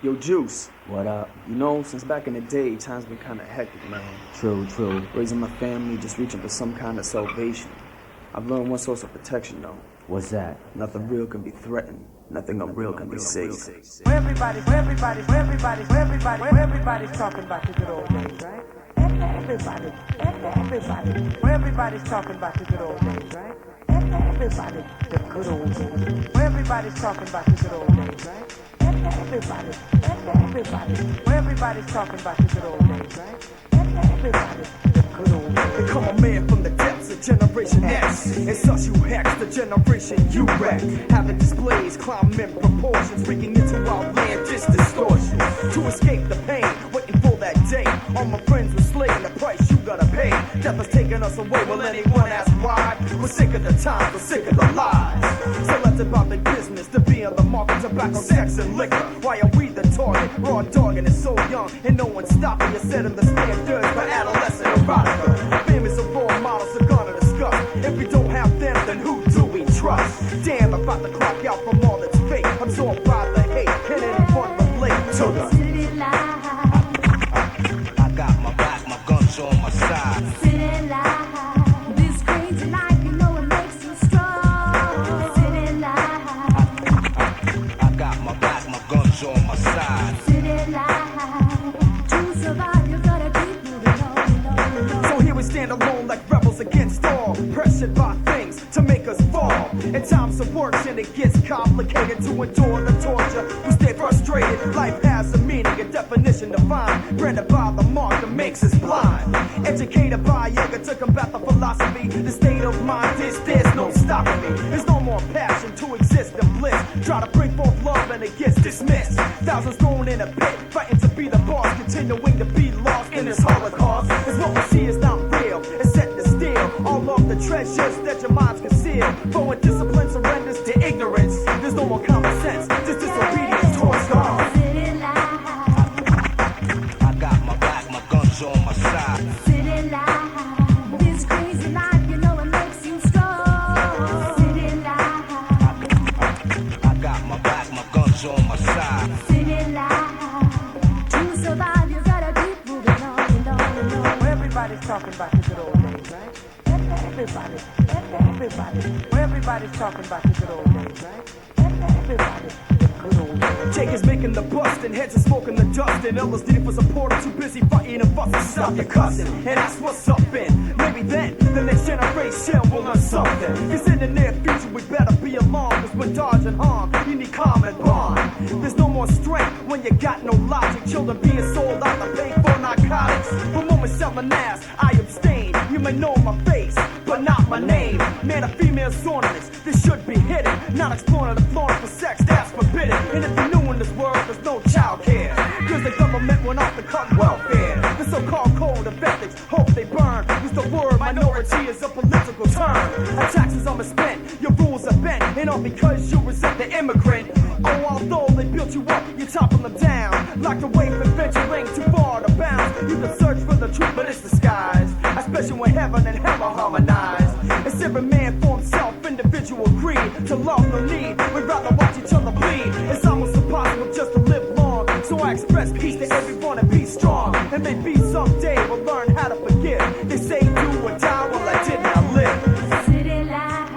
Yo, Juice. What up? You know, since back in the day, time's been kind of hectic, man. True. Raising my family, just reaching for some kind of salvation. I've learned one source of protection, though. What's that? Nothing real can be threatened. Nothing unreal can be safe. Everybody's talking about the good old days, right? Everybody's talking about the good old days, right? Everybody, the good old days. Everybody's talking about the good old days, right? Everybody's talking about the good old days, right? Everybody, the good old days. Become a man from the depths of Generation X. And such you hex the generation you wreck. Having displays climb in proportions, freaking into outlandish distortion. To escape the pain, waiting for that day. All my friends were slaying the price you gotta pay. Death has taken us away, will anyone ask why? We're sick of the times, we're sick of the lies. So let's about the business, to be on the market, tobacco, sex, and liquor. Why are we the target? Raw dog and it's so young, and no one's stopping us, setting the standards for adolescent erotica. Famous of role models are gonna discuss. If we don't have them, then who do we trust? Damn, I'm about to clock out from all that's fake. Absorbed by the hate, can anyone relate to the Citylife? I got my back, my guns on my side. Citylife, this crazy life, you know it makes you strong. Citylife, I got my back, my guns on my side. Citylife, to survive you gotta keep moving on. So here we stand alone like rebels against all. Pressured by things to make us fall. In times of work and it gets complicated to endure the torture. We stay frustrated. Life has a meaning, a definition defined. Branded by the mark that makes us blind. Educated by Yeager to combat the philosophy. The state of mind is there's no stopping me. There's no more passion to exist in bliss. Try to bring forth love and it gets dismissed. Thousands thrown in a pit, fighting to be the boss. Continuing to be lost in this holocaust. Cause what we see is not real, it's set to steal all of the treasures that your minds conceal. For when discipline surrenders to ignorance, there's no more common sense, just disobedience towards God. I got my back, my guns on my side. Citylife, this crazy life, you know it makes you strong. Citylife, I got my back, my guns on my side. Citylife, to survive you gotta keep moving on and on and on. Everybody's talking about the good old days, right? Everybody's talking about the good old days, right? Everybody, the good old days. Jakers making the bust and heads are smoking the dust. And elders needing for support are too busy fighting and fussing. Stop your cussing, and that's what's up in. Maybe then, the next generation will learn something. Cause in the near future we better be along. Cause when dodging harm, you need calm and bond. There's no more strength when you got no logic. Children being sold out to pay for narcotics. For moments selling ass, I abstain. You may know my face, but not my name. Man or female ornaments, this should be hidden. Not exploring the flooring for sex, that's forbidden. And if you're new in this world, there's no child care. Cause the government went off the cut welfare. The so-called code of ethics, hope they burn. Use the word minority is a political term. Our taxes are misspent, your rules are bent. And all because you resent the immigrant. Oh, although they built you up, you topple them down. Locked away for venturing too far to bounce. You can search for the truth, but it's disguised. Especially when heaven and hell are harmonized. It's every man for himself, individual greed. To love no need, we'd rather watch each other bleed. It's almost impossible just to live long. So I express peace to everyone and be strong. And maybe someday we'll learn how to forgive. They say do or die, well I did not live. Citylife,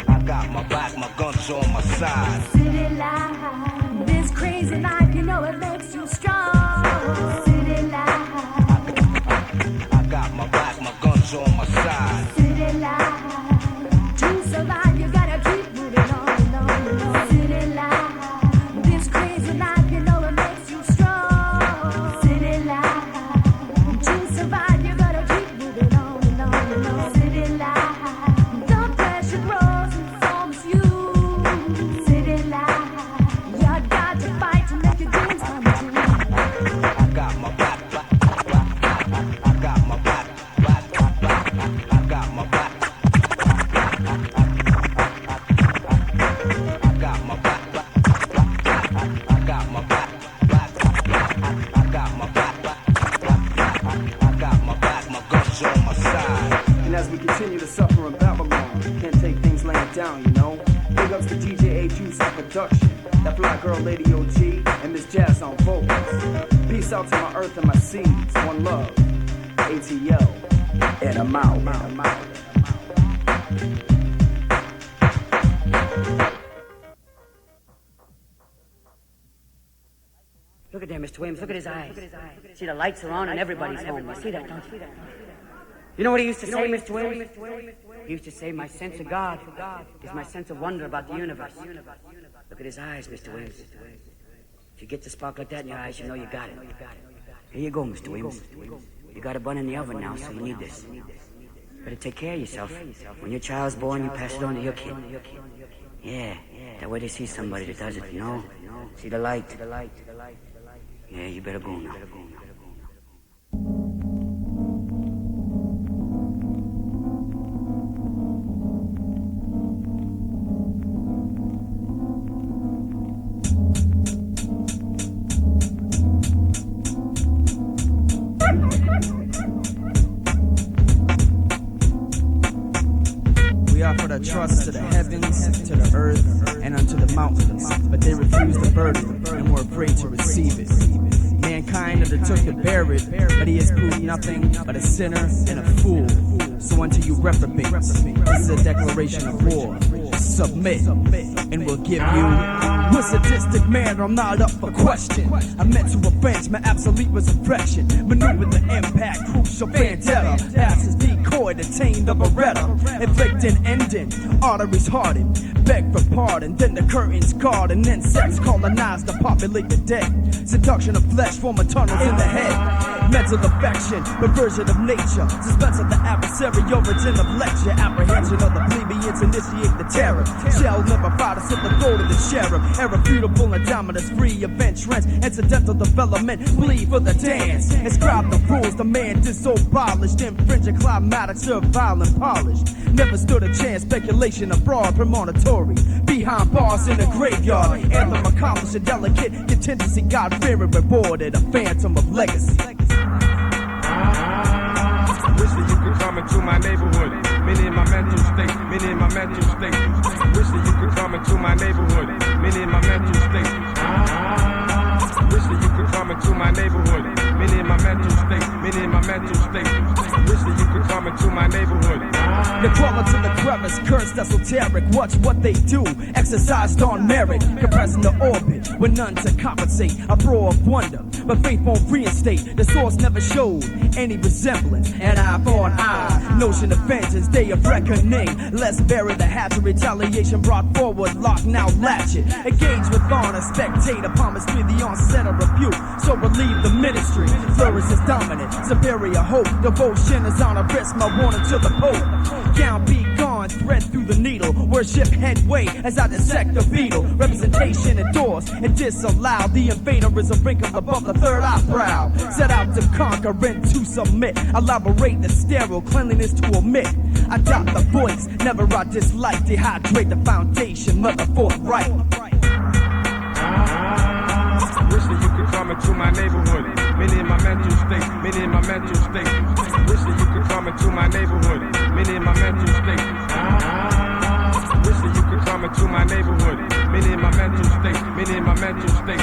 I got my back, my guns on my side. Citylife, this crazy life, you know it makes you strong. Citylife, I got my back, my guns on my side. Citylife, to survive you gotta keep moving on and That fly girl Lady OG and Miss Jazz on vocals. Peace out to my earth and my seeds. One love. ATL. And I'm out. Look at there, Mr. Williams. Look at his eyes. See, the lights are on and everybody's home. You see that, don't you? You know what he used to say, Mr. Williams? He used to say, my sense of God is my sense of wonder about the universe. Look at his eyes, Mr. Williams. If you get the spark like that in your eyes, you know you got it. Here you go, Mr. Williams. You got a bun in the oven now, so you need this. Better take care of yourself. When your child's born, you pass it on to your kid. Yeah, that way they see somebody that does it, you know? See the light. Yeah, you better go now. We offer the trust to the heavens, to the earth, and unto the mountains, but they refused the burden and were afraid to receive it. Mankind undertook to bear it, but he has proved nothing but a sinner and a fool. So unto you reprobates, this is a declaration of war. Submit, and we'll give you. We're sadistic, man, I'm not up for question. I meant to avenge my absolute resurrection. Maneuver the impact, crucial vendetta. Passes decoy, detained the Beretta. Inflicting ending, arteries hardened. Beg for pardon, then the curtains guard. And insects colonize to populate the dead. Seduction of flesh, form tunnels in the head. Mental affection, perversion of nature. Suspense of the adversary, origin of lecture. Apprehension of the plebeians, initiate the terror. Shall never fight us at the throat of the sheriff. Irrefutable indomitous, free of entrance. Incidental development, bleed for the dance. Inscribe the rules, the man disobolished. Infringing climatics, serve violent polish. Never stood a chance, speculation abroad, premonitory. Behind bars in the graveyard. Anthem accomplished, a delicate contingency. God-fearing, rewarded, a phantom of legacy. Wish that you could come into my neighborhood. Many in my mental state, many in my mental state. Wish that you could come into my neighborhood. Many in my mental state. Wish that you could come into my neighborhood. Many in my mental state, many in my mental state. Wish that you could come into my neighborhood. They crawl into the crevice, cursed esoteric. Watch what they do, exercised on merit. Compressing the orbit with none to compensate. A roar of wonder, but faith won't reinstate. The source never showed any resemblance. An eye for an eye, notion of vengeance, day of reckoning. Let's bury the hatchet, retaliation brought forward. Lock now, latch it. Engage with honor, spectate upon me through the onset of rebuke. So relieve the ministry, flourish is dominant. Superior hope, devotion is on a risk. My warning to the Pope. Gown be gone, thread through the needle. Worship headway as I dissect the beetle. Representation endorsed and disallowed. The invader is a wrinkle above the third eyebrow. Set out to conquer and to submit. Elaborate the sterile cleanliness to omit. Adopt the voice, never I dislike. Dehydrate the foundation, mother forthright. Wish that you could come into my neighborhood. Many in my mental state, many in my mental state. Wish that you could come into my neighborhood. Many in my mental state. Wish that you could come into my neighborhood. Many in my mental state, many in my mental state.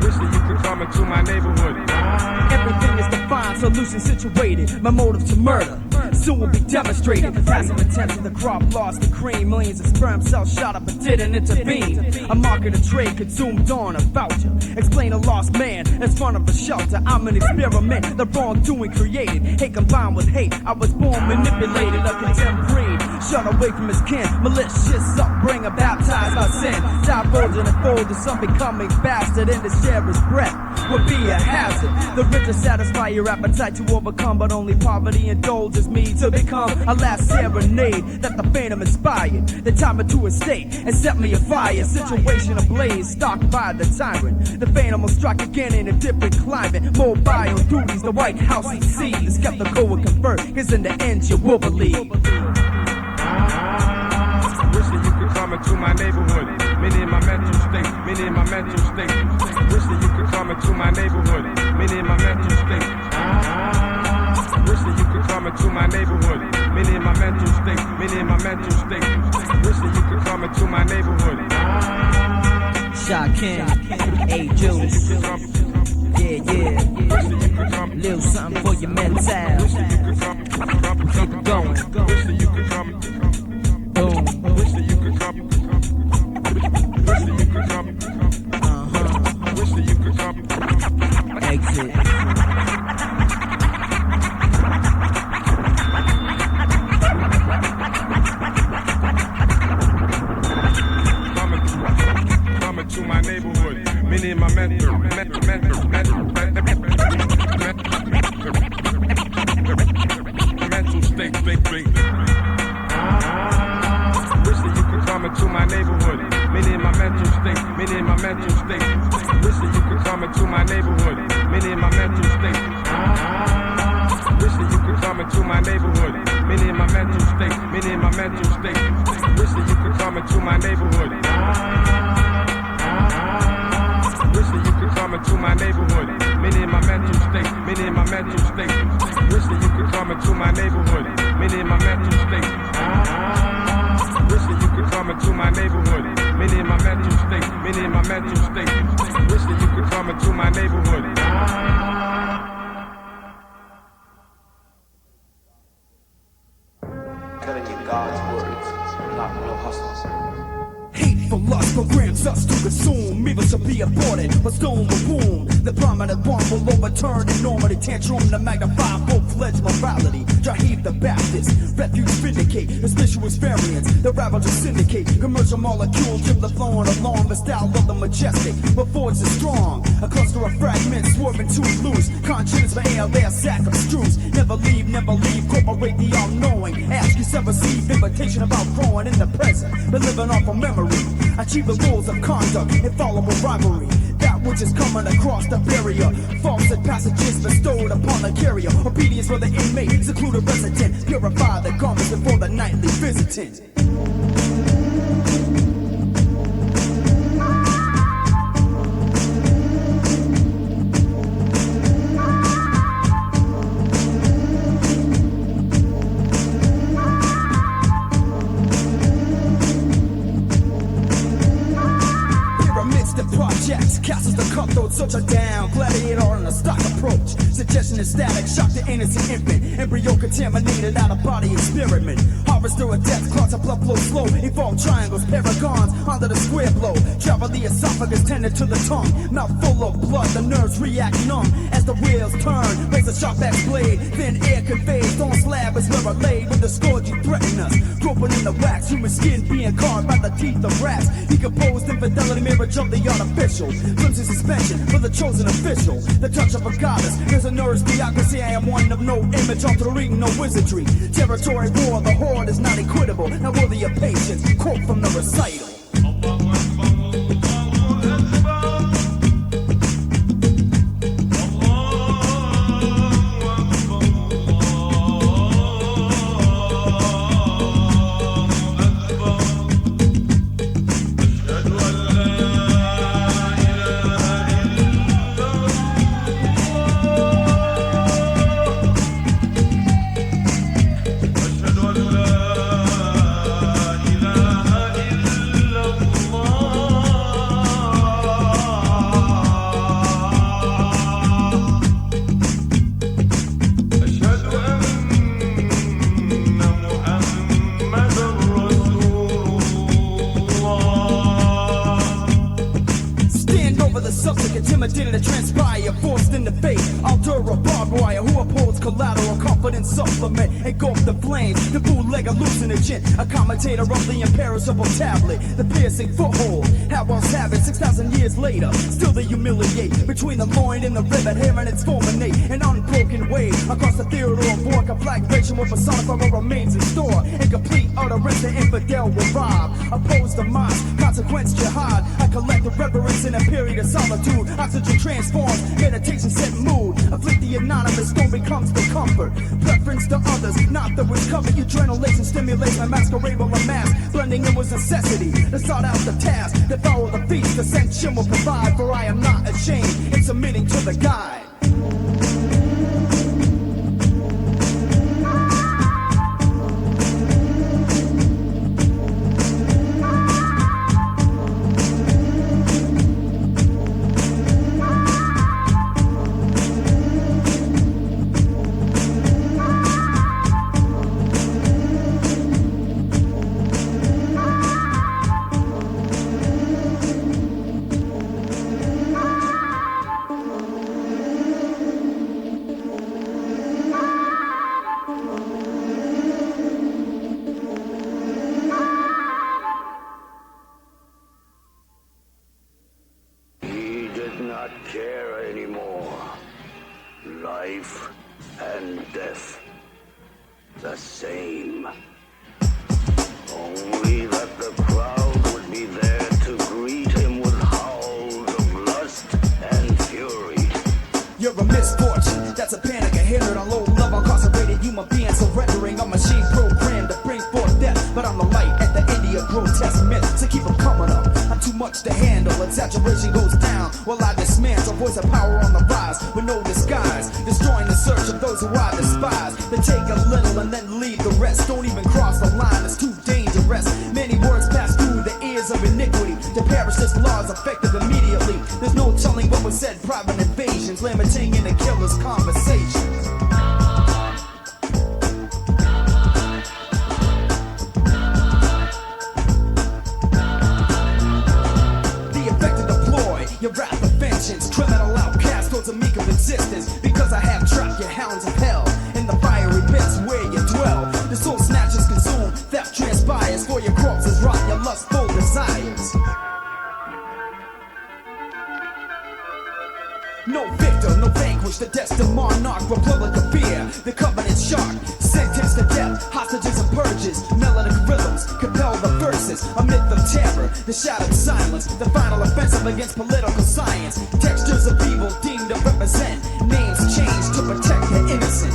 Wish that you could come into my neighborhood. Everything is defined, solution situated. My motive to murder soon will be demonstrated. Passive attempts of the crop lost the cream. Millions of sperm cells shot up but didn't intervene. A market of trade consumed on a voucher. Explain a lost man as front of a shelter. I'm an experiment, the wrongdoing created. Hate combined with hate, I was born manipulated. A condemned breed, shut away from his kin. Malicious upbringing, baptized by sin. Divulging and folding, some becoming bastard. And to share his breath would be a hazard. The rich satisfy your appetite to overcome, but only poverty indulges me to become a last serenade that the phantom inspired. The time into a state and set me afire. Situation ablaze, stalked by the tyrant. The phantom will strike again in a different climate. Mobile duties, the White House he sees. The skeptical will convert, cause in the end you will believe. Wish that you could come into my neighborhood. Many in my mental state, many in my mental state. Wish that you could come into my neighborhood. Many in my mental state. Wish that you could come into my neighborhood. Many in my mental state, many in my mental state. Wish that you could come into my neighborhood. Shah-King, A Juice. Yeah. Little something for your mental. Keep it going. Boom. Exit. Coming to my neighborhood, many in my mental state. Wish that you could come into my neighborhood, many in my mental state. Wish that you could come into my neighborhood, many in my mental state. Wish that you could come into my neighborhood, many in my mental state. Wish that you could come into my neighborhood. Wish that you could come into my neighborhood, many in my mental state. Wish that you could come into my neighborhood, many in my mental state. Wish that you could come into my neighborhood, many in my mental state. Wish that you could come into my neighborhood. Telling you God's words, not no hustles. Hateful lust programs us to consume. Evil shall be aborted, but stone will boom. The prominent one will overturn enormity tantrum to magnify full-fledged morality. Jaheed the Baptist, refuge vindicate, suspicious variants, the ravager syndicate. Commercial molecules drip the flowing along the style of the majestic, but force is strong. A cluster of fragments swerving too loose. Conscience for air, their sack of strews. Never leave, corporate the all-knowing. Ask yourself, receive invitation about growing in the present, but living off a memory. Achieve the rules of conduct, infallible rivalry. That which is coming across the barrier. False passages bestowed upon the carrier. Obedience for the inmate, secluded resident. Purify the garments before the nightly visitant. Castles the cutthroat, such a down gladiator on a stock approach. Suggestion is static, shock the innocent infant. Embryo contaminated out of body experiment. Harvester of death, clots of blood flow slow. Evolve triangles, paragons under the square blow. Travel the esophagus, tended to the tongue. Mouth full of blood, the nerves react numb. As the wheels turn, raise a sharp axe blade. Then air conveys, stone slab is where I laid. With the scourge you threaten us. Groping in the wax, human skin being carved by the teeth of rats. Decomposed infidelity, mirage of the artificial. Flimsy suspension for the chosen official. The touch of a goddess. There's a nourished theocracy. I am one of no image, altering no wizardry. Territory war, the horde is not equitable. Now worthy of patience. Quote from the recital. Intimidated to transpire, forced into fate. Alter a barbed wire who upholds collateral confidence supplement. Engulf the flames, the bootlegger losing a chin. A commentator of the imperishable tablet, the piercing foothold. How else have it 6,000 years later? Still they humiliate between the loin and the rivet, hearing its fulminate. An unbroken wave across the theater of war. Conflagration will personify what remains in store. Incomplete utterance, the infidel will rob. Oppose the minds, consequence jihad. I collect the reverence in a period of solitude. Oxygen transforms, meditation set mood. Afflict the anonymous, stone becomes the comfort. Preference to others, not the recovery. Adrenalation stimulates my masquerade while a mask. Blending in was necessity to start out the task. Devour the feast, ascension will provide. For I am not ashamed in submitting to the guide. did not care anymore. Life and death, the same. Only that the crowd would be there to greet him with howls of lust and fury. You're a misfortune, that's a panic, a hinder on low level, incarcerated human being surrendering a machine programmed to bring forth death. But I'm the light at the end of grotesque myth, so keep them coming up. I'm too much to handle, exaggeration goes down while I dismantle, voice of power on the rise with no disguise, destroying the search of those who I despise. They take a little and then leave the rest, don't even cross the line, it's too dangerous. Many words pass through the ears of iniquity, to perish this law is effective immediately. There's no telling what was said, private invasions, limiting in the killer's conversations. Your wrath of vengeance, criminal outcast towards a meek of existence. Because I have trapped your hounds of hell in the fiery pits where you dwell. The soul snatchers consume, theft transpires, for your corpses rot your lustful desires. No victor, no vanquish, the destined monarch, republic of fear, the covenant shark, sentenced to death, hostages and purges, melodic rhythms, compel the verses, a myth of terror, the shattered silence, the final offensive against political science, textures of evil deemed to represent, names changed to protect the innocent.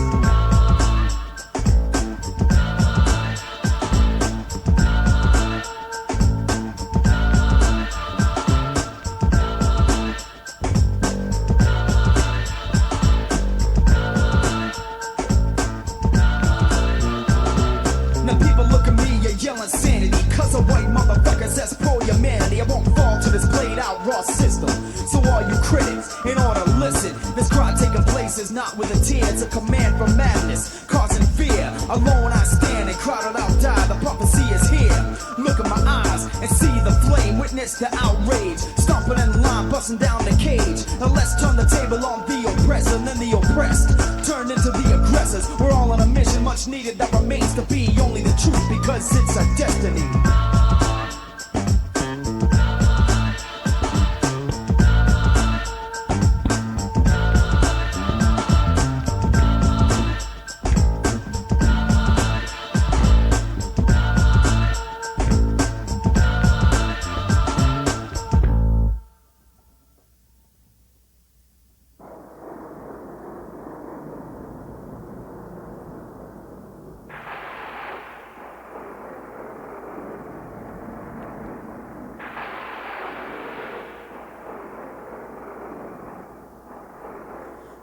Not with a tear, it's a command from madness, causing fear. Alone I stand and crowded out die, the prophecy is here. Look in my eyes and see the flame, witness the outrage, stomping in line, busting down the cage. Now let's turn the table on the oppressor, and then the oppressed turn into the aggressors. We're all on a mission, much needed, that remains to be only the truth, because it's a destiny.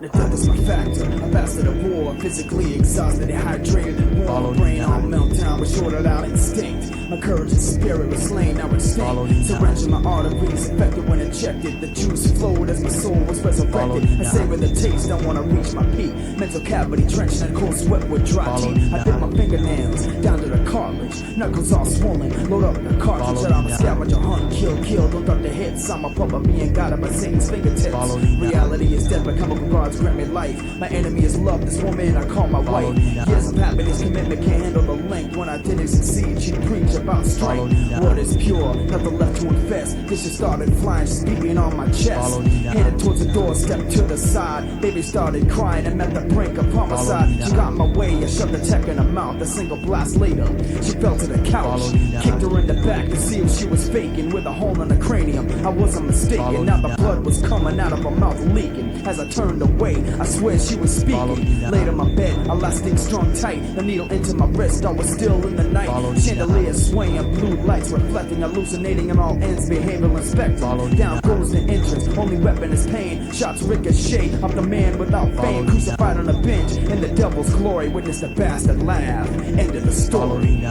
The death is my factor, a bastard of war, physically exhausted, dehydrated and warm. Brain on meltdown, but shorted out instinct. My courage and spirit was slain, now extinct. Syringe my arteries, affected when injected. The juice flowed as my soul was resurrected. I savor the taste, I wanna reach my peak. Mental cavity drenched in cold sweat with dry teeth. I dip my fingernails down to the cartilage, knuckles all swollen. Load up the cartridge that I'm a scavenger, hunt, kill. Don't duck the hits, I'm a puppet being guided by Satan's fingertips. Reality is death, but chemical guards grant me life. My enemy is love, this woman I call my wife. Years of happiness, commitment can't handle the length. When I didn't succeed, she'd preach about strength. What is pure, nothing left to infest. This just started flying, she's beating on my chest. Headed towards the door, stepped to the side. Baby started crying and met the brink of homicide. She got in my way, I shoved the tech in her mouth. A single blast later, she fell to the couch. Kicked her in the back to see if she was faking. With a hole in the cranium, I wasn't mistaken. Now the blood was coming out of her mouth leaking. As I turned away, I swear she was speaking. Laid on my bed, elastic strung tight. The needle into my wrist, I was still in the night. Chandelier swaying, blue lights reflecting, hallucinating on all ends, behavioral inspecting. Down goes the entrance, only weapon is pain. Shots ricochet of the man without fame, crucified on a bench in the devil's glory. Witness the bastard laugh, end of the story.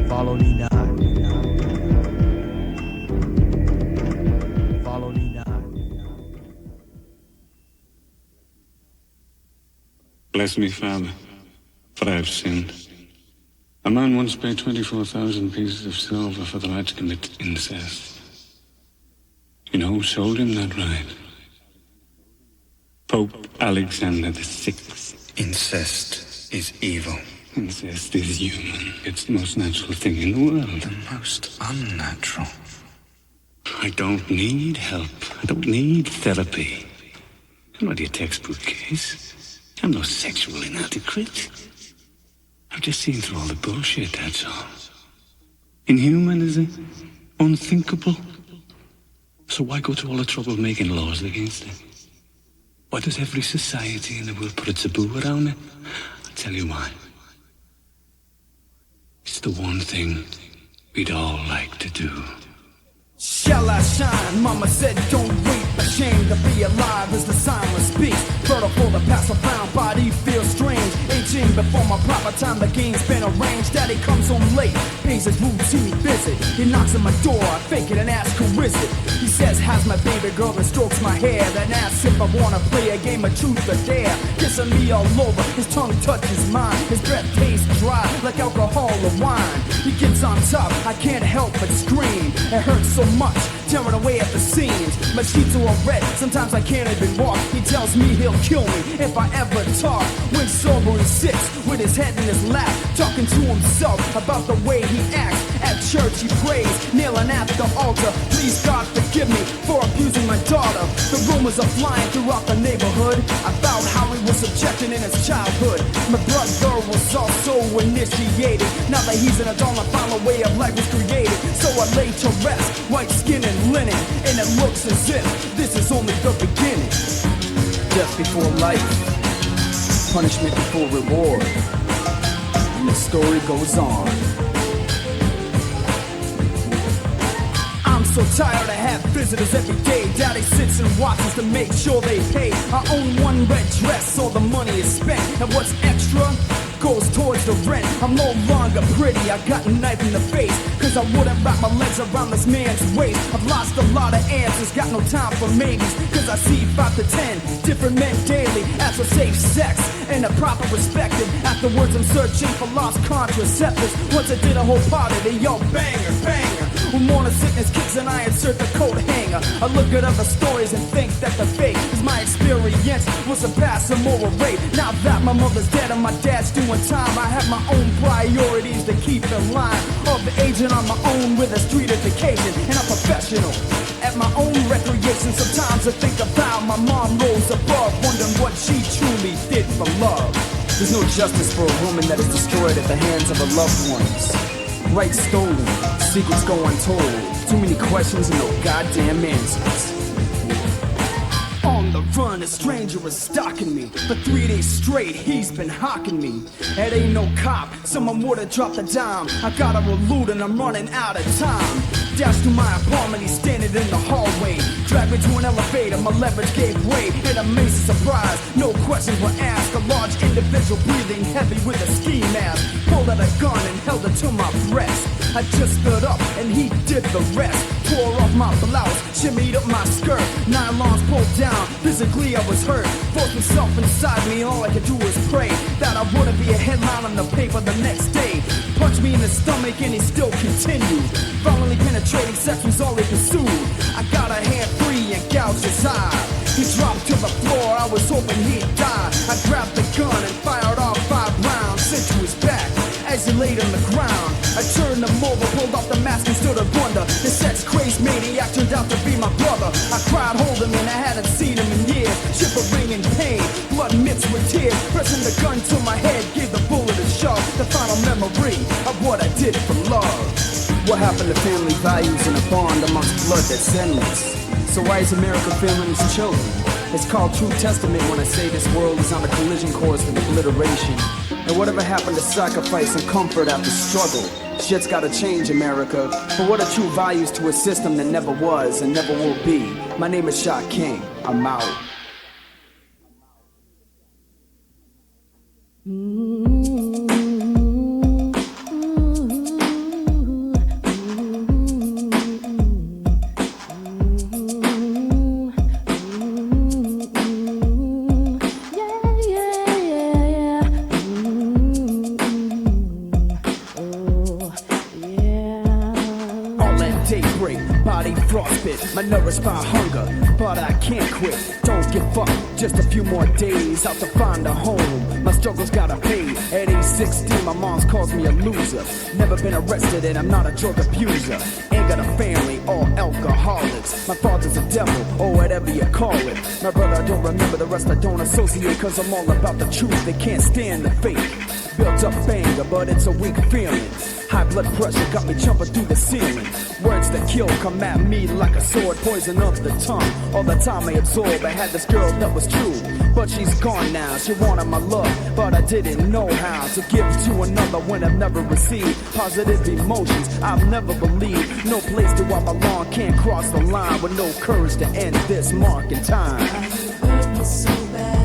Follow me now. Follow me now. Bless me, Father, for I have sinned. A man once paid 24,000 pieces of silver for the right to commit incest. You know who sold him that right? Pope Alexander VI. Incest is evil. Incest is human. It's the most natural thing in the world. The most unnatural. I don't need help. I don't need therapy. I'm not your textbook case. I'm no sexual inadequate. I've just seen through all the bullshit, that's all. Inhuman, is it? Unthinkable? So why go to all the trouble of making laws against it? Why does every society in the world put a taboo around it? I'll tell you why. It's the one thing we'd all like to do. Shall I shine? Mama said don't weep. Ashamed to be alive as the silence speaks. Fertile for the pass around, body feels strange. Aging before my proper time, the game's been arranged. Daddy comes home late, pays his routine visit. He knocks on my door, I fake it and ask who is it. He says, how's my baby girl, and strokes my hair. Then asks if I wanna play a game of truth or dare. Kissing me all over, his tongue touches mine. His breath tastes dry like alcohol or wine. He gets on top, I can't help but scream. It hurts so much, tearing away at the seams. My sheets are all red, sometimes I can't even walk. He tells me he'll kill me if I ever talk. When sober he sits with his head in his lap, talking to himself about the way he acts. At church he prays, kneeling at the altar. Please God forgive me for abusing my daughter. The rumors are flying throughout the neighborhood about how he was subjected in his childhood. My brother was also initiated. Now that he's an adult, I found a way of life was created. So I lay to rest, white skin and linen, and it looks as if this is only the beginning. Death before life, punishment before reward, and the story goes on. I'm so tired to have visitors every day. Daddy sits and watches to make sure they pay. I own one red dress, so the money is spent, and what's extra goes towards the rent. I'm no longer pretty, I got a knife in the face, cause I wouldn't wrap my legs around this man's waist. I've lost a lot of answers, got no time for maybes, cause I see 5 to 10 different men daily. As for safe sex and a proper respected, afterwards I'm searching for lost contraceptives. Once I did a whole party, they yell banger, banger. When morning sickness kicks and I insert the coat hanger, I look at other stories and think that the fake is my experience will surpass a moral rate. Now that my mother's dead and my dad's doing time, I have my own priorities to keep in line. Of the agent on my own with a street education, and I'm professional at my own recreation. Sometimes I think about my mom rose above, wondering what she truly did for love. There's no justice for a woman that is destroyed at the hands of her loved ones. Rights stolen, secrets go untold. Too many questions and no goddamn answers. On the run, a stranger is stalking me. For 3 days straight, he's been hawking me. It ain't no cop, someone would've dropped a dime. I got a loot and I'm running out of time. Dash to my apartment, he's standing in the hallway. Dragged me to an elevator, my leverage gave way. And amazing surprise, no questions were asked. A large individual breathing heavy with a ski mask pulled out a gun and held it to my breast. I just stood up and he did the rest. Tore off my blouse, shimmied up my skirt. Nylons pulled down, physically I was hurt. Forced myself inside me, all I could do was pray that I wouldn't be a headline on the paper the next day. Punched me in the stomach and he still continued. Violently penetrating sex was all he pursued. I got a hand free and gouged his eye. He dropped to the floor, I was hoping he'd die. I grabbed the gun and fired off 5 rounds into his back as he laid on the ground. I turned him over, pulled off the mask and stood and wonder. The sex-crazed maniac turned out to be my brother. I cried holding him, I hadn't seen him in years. Shivering in pain, blood mixed with tears. Pressing the gun to my head, gave the bullet a shove. The final memory of what I did for love. What happened to family values and a bond amongst blood that's endless? So why is America failing its children? It's called true testament when I say this world is on a collision course with obliteration. And whatever happened to sacrifice and comfort after struggle? Shit's gotta change, America. For what are true values to a system that never was and never will be? My name is Shah-King. I'm out. My nourished by hunger, but I can't quit. Don't give up, just a few more days out to find a home. My struggles gotta pay. At age 16, my mom calls me a loser. Never been arrested and I'm not a drug abuser. Ain't got a family, all alcoholics. My father's a devil, or whatever you call it. My brother, I don't remember, the rest I don't associate, cause I'm all about the truth, they can't stand the fake. Built up anger, but it's a weak feeling. High blood pressure got me jumping through the ceiling. Words that kill come at me like a sword, poison of the tongue. All the time I absorbed, I had this girl that was true, but she's gone now. She wanted my love, but I didn't know how to give to another when I've never received positive emotions. I've never believed, no place to I belong, can't cross the line with no courage to end this mark in time. You hurt me so bad.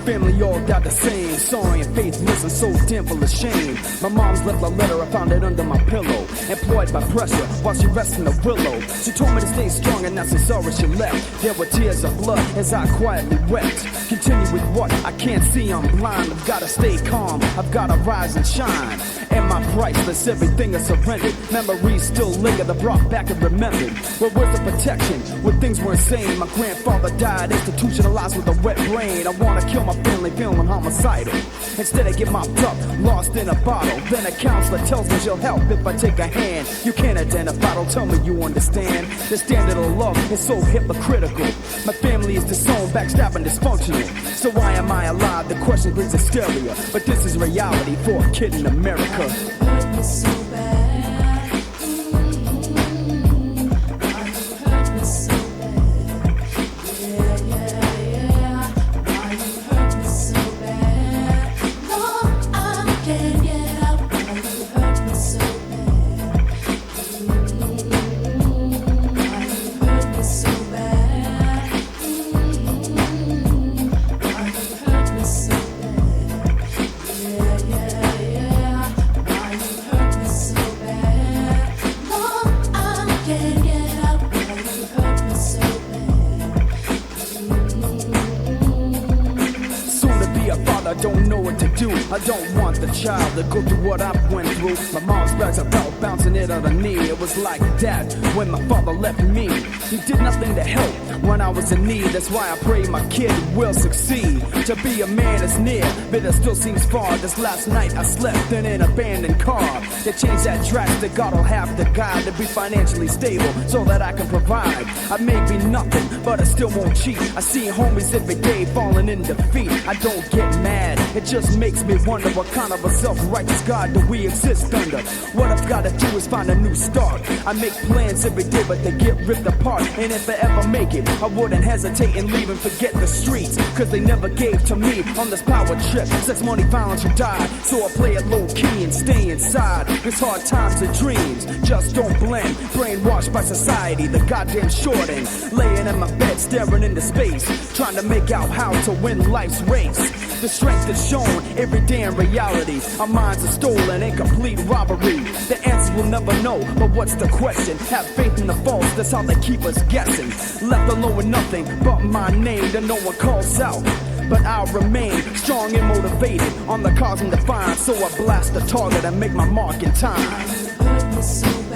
Family all died the same, sorry and faithless and so damn full of shame. My mom's left a letter, I found it under my pillow. Employed by pressure while she rests in the willow. She told me to stay strong and that's as sorry she left. There were tears of blood as I quietly wept. Continue with what? I can't see, I'm blind. I've gotta stay calm, I've gotta rise and shine. And my priceless, everything is surrendered. Memories still linger, they're brought back and remembered. Where was the protection when things were insane? My grandfather died, institutionalized with a wet brain. I wanna kill my family, feeling homicidal. Instead I get mopped up, lost in a bottle. Then a counselor tells me she'll help if I take a hand. You can't identify, don't tell me you understand. The standard of love is so hypocritical. My family is disowned, backstabbing, dysfunctional. So why am I alive? The question brings hysteria. But this is reality for a kid in America. You hurt me so bad. Why you hurt me so bad? Yeah. Why you hurt me so bad? No, I can't get out. Why you hurt me so bad? Why you hurt me so bad? Why you hurt me so bad? Yeah. Why you hurt me so bad? No, I can't get out. Why you hurt me so bad? Soon to be a father, don't know what to do. I don't want the child to go through what I went through. My mom's bags I felt bouncing it on her knee. It was like that when my father left me. He did nothing to help when I was in need. That's why I pray my kid will succeed. To be a man is near, but it still seems far. This last night I slept in an abandoned car. They changed that drastic, God'll have the guide to be financially stable so that I can provide. I may be nothing, but I still won't cheat. I see homies every day falling in defeat. I don't get mad, it just makes me wonder what kind of a self-righteous God do we exist under. What I've gotta do is find a new start. I make plans every day, but they get ripped apart. And if I ever make it, I wouldn't hesitate and leave and forget the streets, cause they never gave to me on this power trip. Sex, money, violence, you die, so I play it low-key and stay inside. It's hard times and dreams just don't blend. Brainwashed by society, the goddamn short end. Laying in my bed, staring into space, trying to make out how to win life's race. The strength is shown every day in reality. Our minds are stolen in complete robbery. The answer we'll never know, but what's the question? Have faith in the false, that's how they keep us guessing. Left alone with nothing but my name that no one calls out. But I'll remain strong and motivated on the cause and define. So I blast the target and make my mark in time. Why you hurt me so bad?